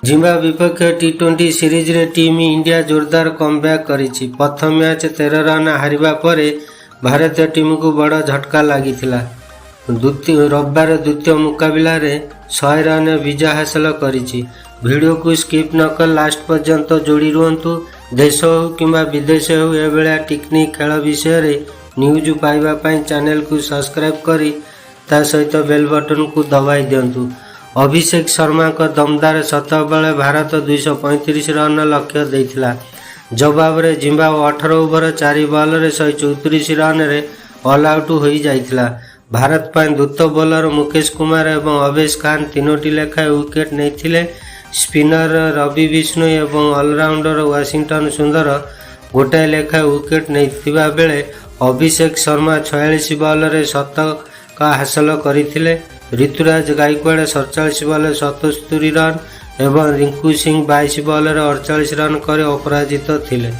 Zimbabwe ବିପକ୍ଷ ଟି20 ସିରିଜରେ team India ଜୋରଦାର କମ୍ବ୍ୟାକ୍ କରିଛି। ପ୍ରଥମ ମ୍ୟାଚ୍ 13 ରନ୍ ହାରିବା ପରେ ଭାରତୀୟ ଟିମ୍କୁ ବଡ଼ ଝଟକା ଲାଗିଥିଲା। ରବିବାର ଦ୍ୱିତୀୟ ମୁକାବିଲାରେ 100 ରନ୍ରେ ବିଜୟ ହାସଲ କରିଛି। ଭିଡ଼ିଓକୁ ସ୍କିପ୍ ନକରି ଲାଷ୍ଟ ପର୍ଯ୍ୟନ୍ତ ଯୋଡ଼ି ରୁହନ୍ତୁ। ଦେଶ ହେଉ କିମ୍ବା ବିଦେଶ ହେଉ ଏଭଳିଆ ଟେକ୍ନିକ୍ ଖେଳ ବିଷୟରେ ନ୍ୟୁଜ୍ ପାଇବା ପାଇଁ ଚ୍ୟାନେଲକୁ ସବସ୍କ୍ରାଇବ୍ କରି ତା ସହିତ ବେଲ୍ ବଟନକୁ ଦବାଇ ଦିଅନ୍ତୁ। ଅଭିଷେକ ଶର୍ମାଙ୍କ ଦମଦାର ଶତକ ବେଳେ ଭାରତ 235 ରନ୍ର ଲକ୍ଷ୍ୟ ଦେଇଥିଲା। ଜବାବରେ ଜିମ୍ବାୱେ 18 ଓଭର 4 ବଲ୍ରେ 134 ରନ୍ରେ ଅଲ୍ ଆଉଟ୍ ହୋଇଯାଇଥିଲା। ଭାରତ ପାଇଁ ଦ୍ରୁତ ବୋଲର ମୁକେଶ କୁମାର ଏବଂ ଅଭେଶ ଖାନ୍ 3ଟି ଲେଖାଏଁ ୱିକେଟ୍ ନେଇଥିଲେ। ସ୍ପିନର ରବି ବିଷ୍ଣୋଇ ଏବଂ ଅଲରାଉଣ୍ଡର ୱାଶିଂଟନ ସୁନ୍ଦର ଗୋଟାଏ ଲେଖାଏଁ ୱିକେଟ୍ ନେଇଥିବା ବେଳେ ଅଭିଷେକ ଶର୍ମା 46 ବଲ୍ରେ ଶତକ ହାସଲ କରିଥିଲେ। ଋତୁରାଜ ଗାଇକ୍ୱାଡ୍ 47 ବଲ୍ରେ 77 ରନ୍ ଏବଂ ରିଙ୍କୁ ସିଂ 22 ବଲ୍ରେ 48 ରନ୍ କରି ଅପରାଜିତ ଥିଲେ।